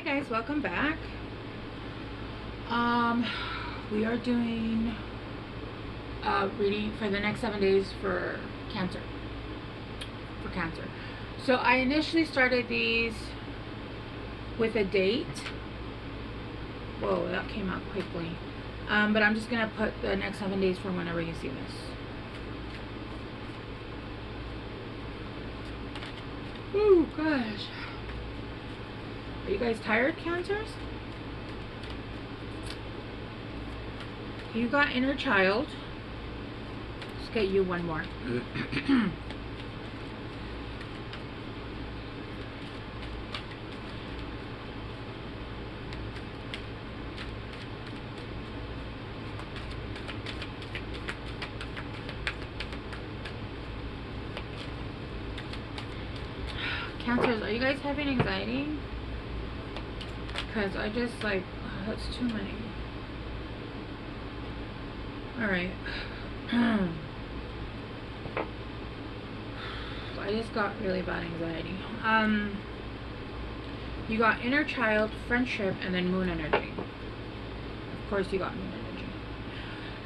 Hi guys, welcome back. We are doing a reading for the next 7 days for Cancer. So I initially started these with a date. Whoa, that came out quickly. But I'm just gonna put the next 7 days for whenever you see this. Oh gosh. Are you guys tired, Cancers? You got inner child. Let's get you one more. Cancers, are you guys having anxiety? Because I just like, oh, that's too many. Alright. I just got really bad anxiety. You got inner child, friendship, and then moon energy. Of course you got moon energy.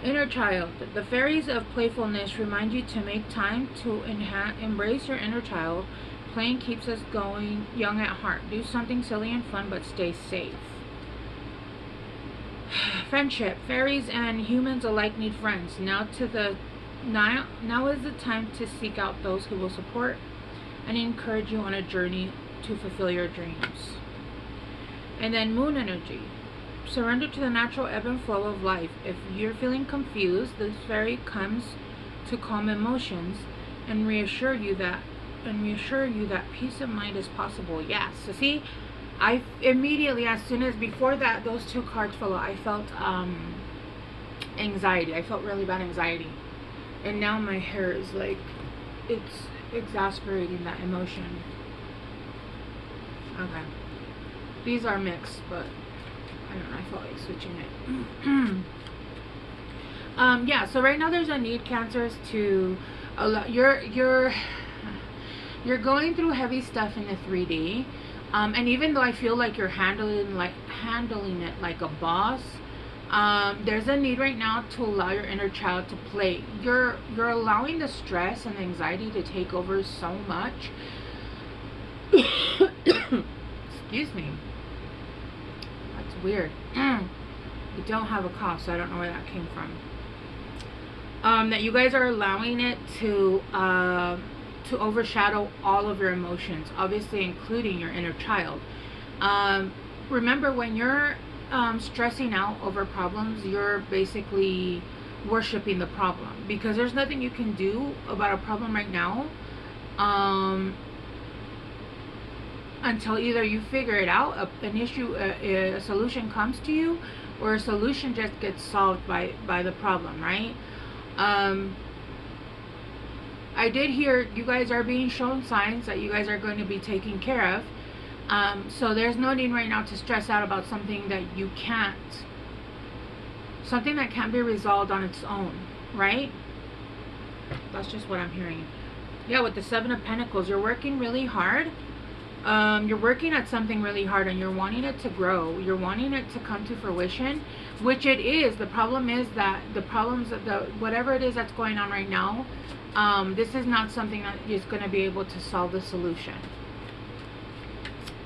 Inner child. The fairies of playfulness remind you to make time to embrace your inner child. Playing keeps us going young at heart. Do something silly and fun, but stay safe. Friendship. Fairies and humans alike need friends. Now is the time to seek out those who will support and encourage you on a journey to fulfill your dreams. And then moon energy. Surrender to the natural ebb and flow of life. If you're feeling confused, this fairy comes to calm emotions and reassure you that peace of mind is possible. Yes. So see, I immediately, as soon as before that those two cards fell out, I felt anxiety. I felt really bad anxiety. And now my hair is like, it's exasperating that emotion. Okay. These are mixed, but I don't know, I felt like switching it. Yeah, so right now there's a need, Cancers, to allow you're going through heavy stuff in the 3D. And even though I feel like you're handling it like a boss, there's a need right now to allow your inner child to play. You're allowing the stress and anxiety to take over so much. Excuse me. That's weird. I don't have a cough, so I don't know where that came from. That you guys are allowing it to overshadow all of your emotions, obviously including your inner child. Remember, when you're stressing out over problems, you're basically worshiping the problem, because there's nothing you can do about a problem right now until either you figure it out, a solution comes to you, or a solution just gets solved by the problem, right? I did hear you guys are being shown signs that you guys are going to be taken care of. So there's no need right now to stress out about something that can't be resolved on its own, right? That's just what I'm hearing. Yeah, with the 7 of Pentacles, you're working really hard. You're working at something really hard, and you're wanting it to grow. You're wanting it to come to fruition, which it is. The problem is that whatever it is that's going on right now, this is not something that is going to be able to solve the solution.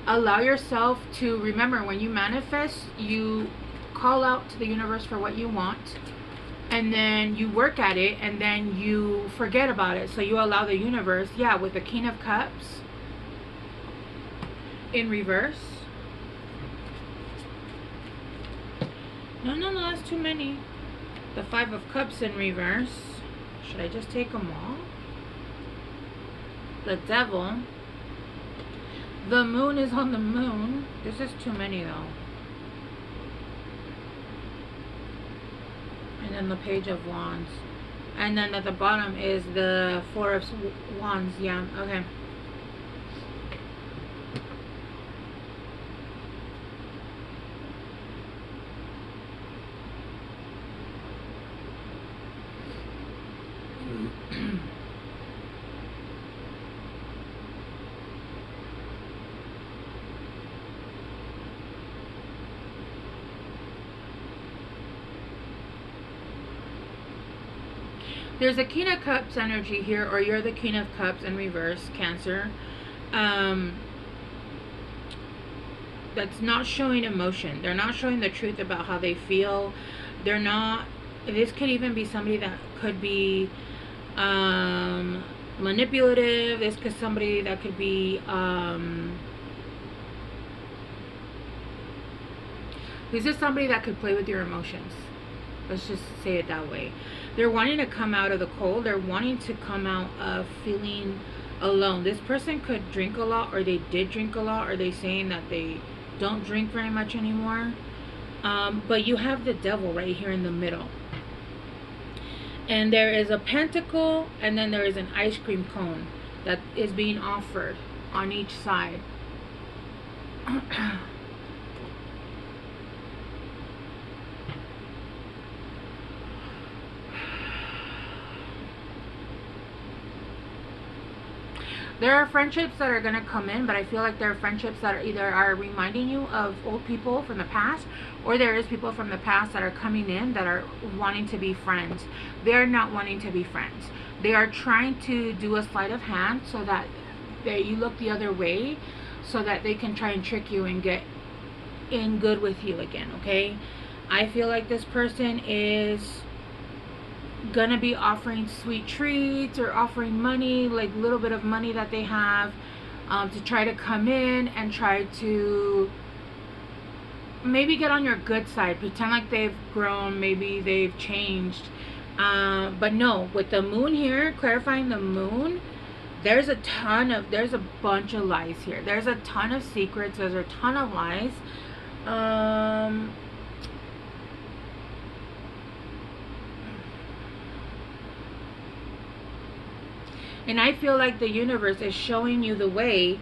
Allow yourself to remember, when you manifest, you call out to the universe for what you want, and then you work at it, and then you forget about it. So you allow the universe, yeah, with the King of Cups in reverse. No, that's too many. The 5 of Cups in reverse. Should I just take them all? The Devil. The Moon is on the Moon. This is too many though. And then the Page of Wands. And then at the bottom is the 4 of Wands. Yeah, okay. There's a King of Cups energy here, or you're the King of Cups in reverse, Cancer. That's not showing emotion. They're not showing the truth about how they feel. They're not. This could even be somebody that could be manipulative. This could somebody that could be this is somebody that could play with your emotions. Let's just say it that way. They're wanting to come out of the cold. They're wanting to come out of feeling alone. This person could drink a lot, or they did drink a lot, or they saying that they don't drink very much anymore. But you have the devil right here in the middle. And there is a pentacle, and then there is an ice cream cone that is being offered on each side. There are friendships that are going to come in, but I feel like there are friendships that are either reminding you of old people from the past, or there is people from the past that are coming in that are wanting to be friends. They're not wanting to be friends. They are trying to do a sleight of hand so that you look the other way, so that they can try and trick you and get in good with you again, okay? I feel like this person is gonna be offering sweet treats or offering money, like a little bit of money that they have, to try to come in and try to maybe get on your good side, pretend like they've grown, maybe they've changed, but no, with the moon here, clarifying the moon, there's a bunch of lies here. There's a ton of secrets. There's a ton of lies. And I feel like the universe is showing you the way,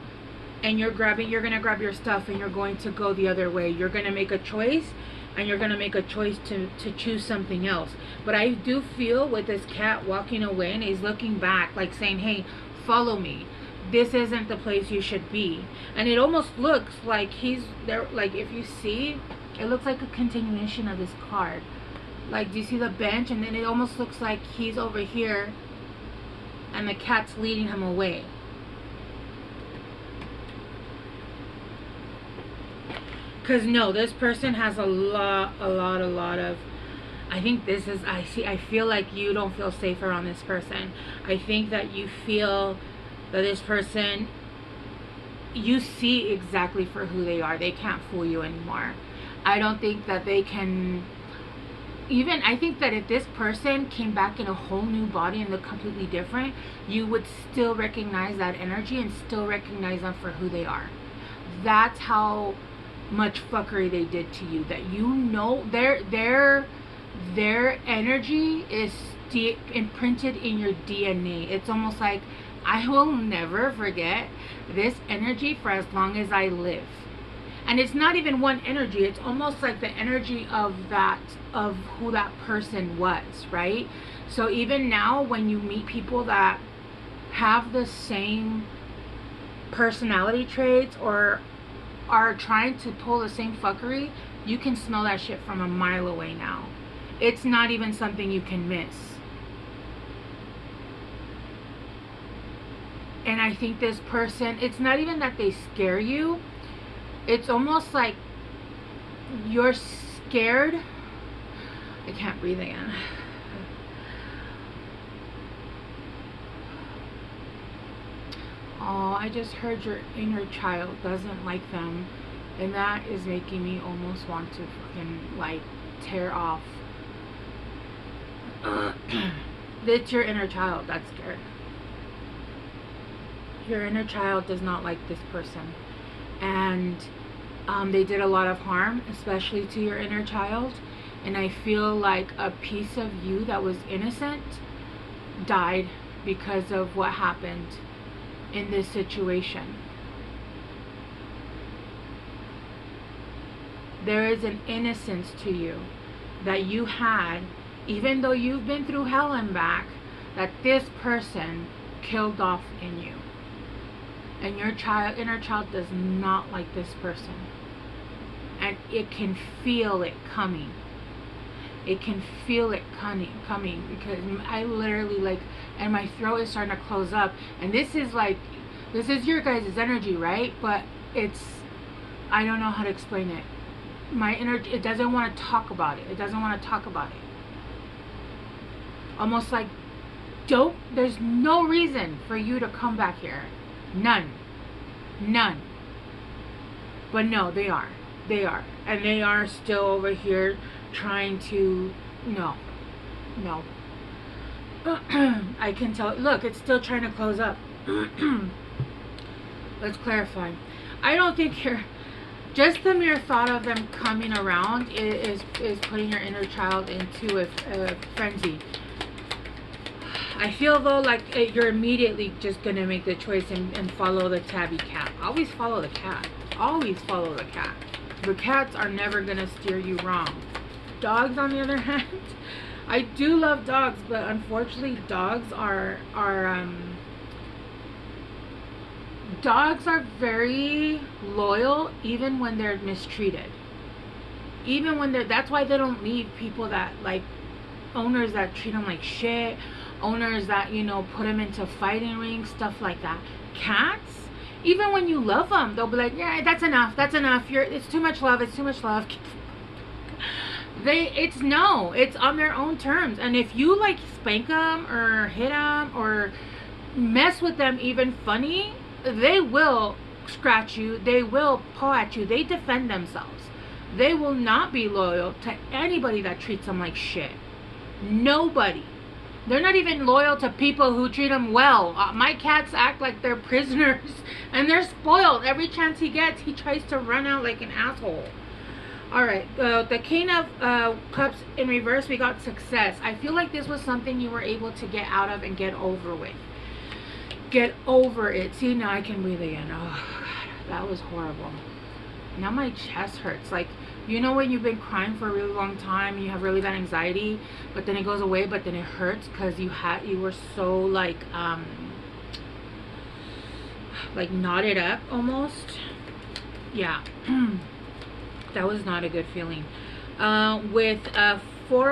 and you're gonna grab your stuff and you're going to go the other way. You're gonna make a choice, and you're gonna make a choice to choose something else. But I do feel with this cat walking away, and he's looking back, like saying, hey, follow me. This isn't the place you should be. And it almost looks like he's there, like if you see, it looks like a continuation of this card. Like, do you see the bench? And then it almost looks like he's over here and the cat's leading him away. Because no, this person has a lot of, I think this is, I feel like you don't feel safe around this person. I think that you feel that this person, you see exactly for who they are. They can't fool you anymore. I don't think that they can, even, I think that if this person came back in a whole new body and looked completely different, you would still recognize that energy and still recognize them for who they are. That's how much fuckery they did to you, that you know their energy is imprinted in your DNA. It's almost like, I will never forget this energy for as long as I live. And it's not even one energy, it's almost like the energy of who that person was, right? So even now, when you meet people that have the same personality traits or are trying to pull the same fuckery, you can smell that shit from a mile away now. It's not even something you can miss. And I think this person, it's not even that they scare you. It's almost like you're scared. I can't breathe again. Oh, I just heard your inner child doesn't like them. And that is making me almost want to fucking, like, tear off. It's your inner child that's scared. Your inner child does not like this person. And they did a lot of harm, especially to your inner child. And I feel like a piece of you that was innocent died because of what happened in this situation. There is an innocence to you that you had, even though you've been through hell and back, that this person killed off in you. And your inner child does not like this person. And it can feel it coming. It can feel it coming because I literally like, and my throat is starting to close up. And this is your guys' energy, right? But it's, I don't know how to explain it. My energy, it doesn't want to talk about it. It doesn't want to talk about it. Almost like, there's no reason for you to come back here. None. But no, they are. And they are still over here trying to, no. I can tell, look, it's still trying to close up. Let's clarify. I don't think just the mere thought of them coming around is putting your inner child into a frenzy. I feel though like you're immediately just going to make the choice and follow the tabby cat. Always follow the cat. Always follow the cat. The cats are never going to steer you wrong. Dogs, on the other hand, I do love dogs, but unfortunately dogs are very loyal even when they're mistreated. Even when that's why they don't leave people that, like, owners that treat them like shit, owners that, you know, put them into fighting rings, stuff like that. Cats, even when you love them, they'll be like, yeah, that's enough, it's too much love, it's it's on their own terms. And if you like spank them or hit them or mess with them even funny, they will scratch you, they will paw at you, they defend themselves. They will not be loyal to anybody that treats them like shit. Nobody. They're not even loyal to people who treat them well. My cats act like they're prisoners and they're spoiled. Every chance he gets, he tries to run out like an asshole. Alright, the King of Cups in reverse, we got success. I feel like this was something you were able to get out of and get over with. Get over it. See, now I can breathe again. Oh, God, that was horrible. Now my chest hurts. Like, you know when you've been crying for a really long time and you have really bad anxiety, but then it goes away, but then it hurts because you were so like knotted up almost. Yeah. That was not a good feeling. With 5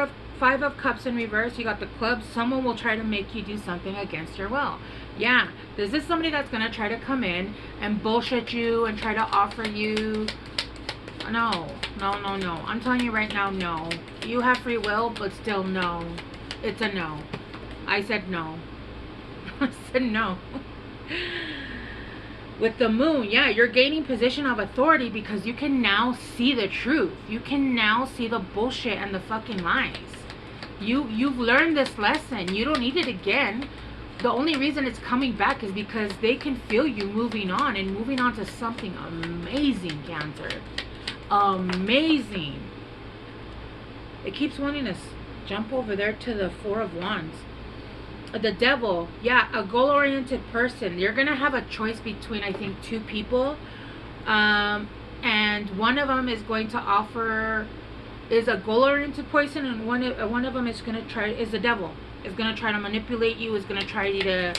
of Cups in reverse, you got the clubs. Someone will try to make you do something against your will. Yeah, this is somebody that's going to try to come in and bullshit you and try to offer you. No. I'm telling you right now, no. You have free will, but still no. It's a no. I said no. I said no. With the moon, yeah, you're gaining position of authority because you can now see the truth. You can now see the bullshit and the fucking lies. You've learned this lesson. You don't need it again. The only reason it's coming back is because they can feel you moving on and moving on to something amazing, Cancer. Amazing. It keeps wanting to jump over there to the 4 of Wands. The Devil, yeah, a goal-oriented person. You're gonna have a choice between, I think, 2 people, and one of them is going to offer is a goal-oriented person, and one of them is the Devil. Is gonna try to manipulate you. Is gonna try to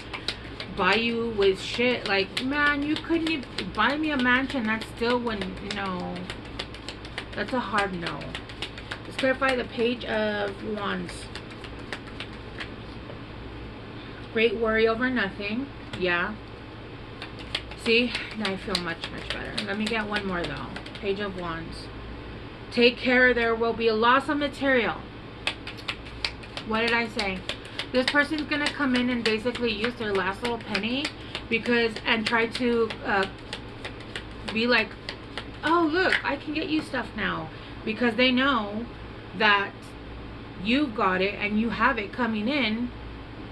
buy you with shit. Like, man, you couldn't buy me a mansion. That's still no. That's a hard no. Let's clarify the Page of Wands. Great worry over nothing. Yeah. See? Now I feel much, much better. Let me get one more though. Page of Wands. Take care. There will be a loss of material. What did I say? This person's going to come in and basically use their last little penny and try to be like, oh, look, I can get you stuff now. Because they know that you've got it and you have it coming in.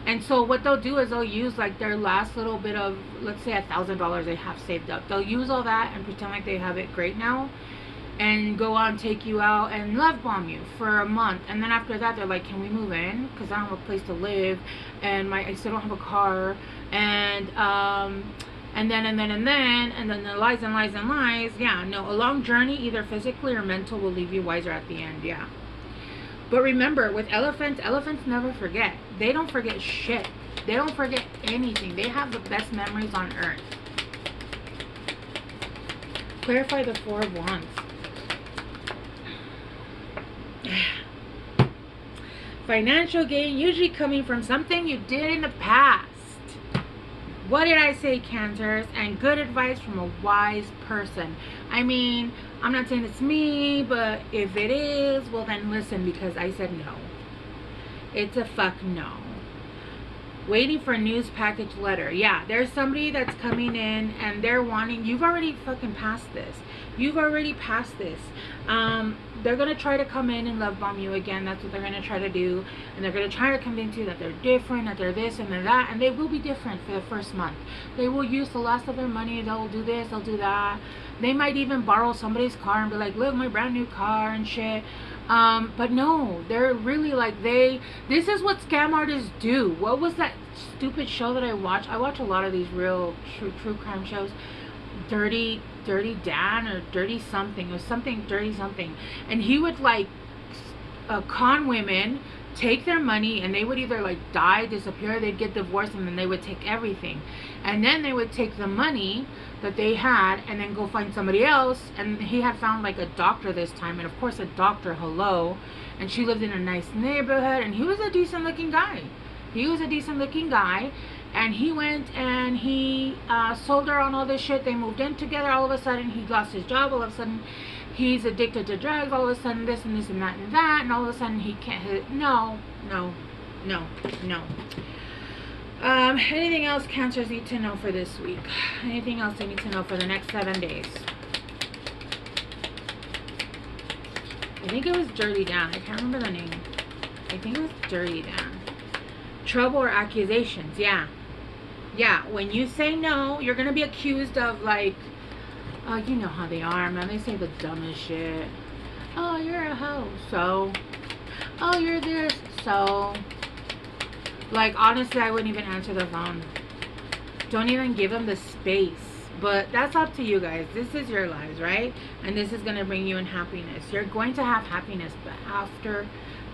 And so what they'll do is they'll use like their last little bit of, let's say $1,000 they have saved up. They'll use all that and pretend like they have it great now. And go on, take you out and love bomb you for a month. And then after that, they're like, can we move in? Because I don't have a place to live. And I still don't have a car. And then the lies and lies and lies. Yeah, no, a long journey, either physically or mental, will leave you wiser at the end. Yeah. But remember, with elephants never forget. They don't forget shit. They don't forget anything. They have the best memories on earth. Clarify the 4 of Wands. Financial gain usually coming from something you did in the past. What did I say, Cancers? And good advice from a wise person. I mean, I'm not saying it's me, but if it is, well then listen, because I said no. It's a fuck no. Waiting for a news package letter. Yeah, there's somebody that's coming in and they're wanting, you've already fucking passed this. You've already passed this. They're going to try to come in and love bomb you again. That's what they're going to try to do. And they're going to try to convince you that they're different, that they're this and they're that. And they will be different for the first month. They will use the last of their money. They'll do this, they'll do that. They might even borrow somebody's car and be like, look, my brand new car and shit. But no, they're really like, this is what scam artists do. What was that stupid show that I watch? I watch a lot of these real true crime shows. Dirty Dan or Dirty something. It was something Dirty something. And he would like con women, take their money, and they would either like die, disappear, they'd get divorced, and then they would take everything. And then they would take the money that they had and then go find somebody else. And he had found like a doctor this time, and of course a doctor, hello, and she lived in a nice neighborhood, and he was a decent looking guy. And he went and he sold her on all this shit. They moved in together. All of a sudden he lost his job. All of a sudden he's addicted to drugs. All of a sudden this and this and that and that. And all of a sudden he can't hit. No. Anything else Cancers need to know for this week? Anything else they need to know for the next 7 days? I think it was Dirty Dan. I can't remember the name. I think it was Dirty Dan. Trouble or accusations. Yeah, when you say no, you're gonna be accused of like, oh, you know how they are, man. They say the dumbest shit. Oh, you're a hoe, so. Oh, you're this, so. Like, honestly, I wouldn't even answer the phone. Don't even give them the space. But that's up to you guys. This is your lives, right? And this is gonna bring you in happiness. You're going to have happiness, but after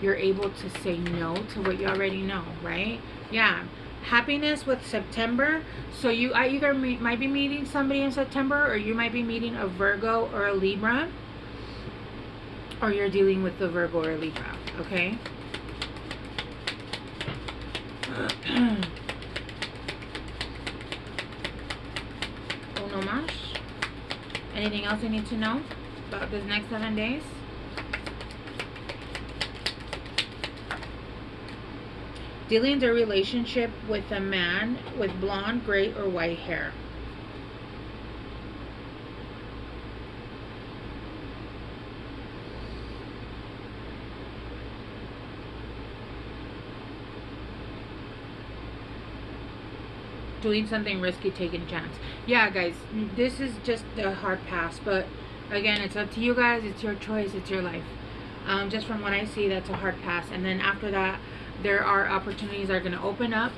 you're able to say no to what you already know, right? Yeah. Happiness with September. So I either might be meeting somebody in September, or you might be meeting a Virgo or a Libra, or you're dealing with the Virgo or Libra, okay? Uno más. Anything else I need to know about this next 7 days? Dealing the relationship with a man with blonde, gray, or white hair. Doing something risky, taking a chance. Yeah, guys, this is just a hard pass. But again, it's up to you guys. It's your choice. It's your life. Just from what I see, that's a hard pass. And then after that, there are opportunities that are going to open up.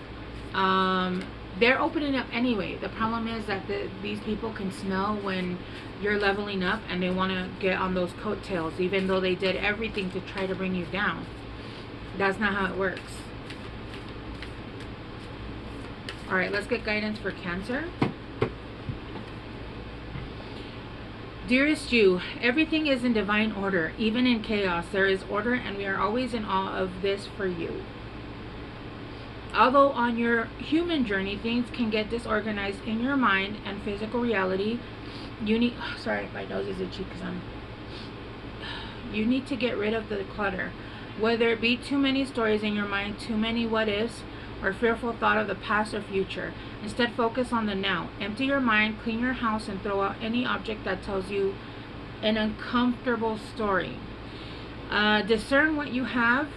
They're opening up anyway. The problem is that these people can smell when you're leveling up, and they want to get on those coattails, even though they did everything to try to bring you down. That's not how it works. All right, let's get guidance for Cancer. Dearest you, everything is in divine order. Even in chaos, there is order, and we are always in awe of this for you. Although on your human journey, things can get disorganized in your mind and physical reality, you need... sorry, my nose is itchy because you need to get rid of the clutter. Whether it be too many stories in your mind, too many what-ifs, or fearful thought of the past or future. Instead, focus on the now. Empty your mind, clean your house, and throw out any object that tells you an uncomfortable story. Discern what you have.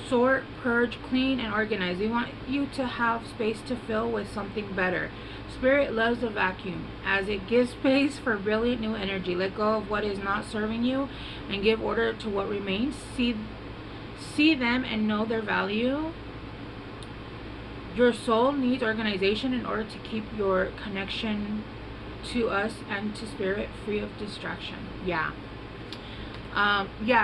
Sort, purge, clean, and organize. We want you to have space to fill with something better. Spirit loves a vacuum, as it gives space for brilliant new energy. Let go of what is not serving you and give order to what remains. See them and know their value. Your soul needs organization in order to keep your connection to us and to spirit free of distraction. Yeah,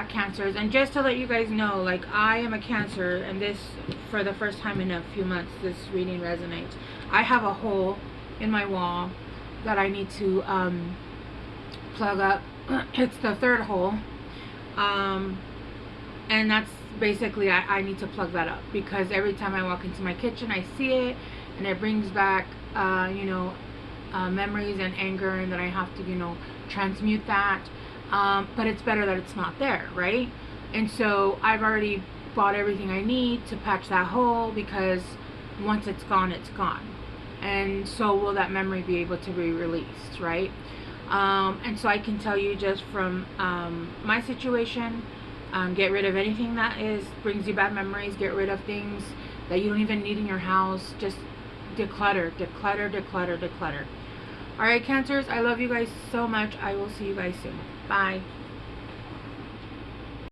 Cancers. And just to let you guys know, like, I am a Cancer, and this, for the first time in a few months, this reading resonates. I have a hole in my wall that I need to plug up. It's the third hole. And that's basically, I need to plug that up, because every time I walk into my kitchen, I see it, and it brings back, memories and anger, and then I have to, transmute that. But it's better that it's not there, right? And so I've already bought everything I need to patch that hole, because once it's gone, it's gone. And so will that memory be able to be released, right? And so I can tell you just from my situation, get rid of anything that brings you bad memories. Get rid of things that you don't even need in your house. Just declutter, declutter, declutter, declutter. Alright, Cancers, I love you guys so much. I will see you guys soon. Bye.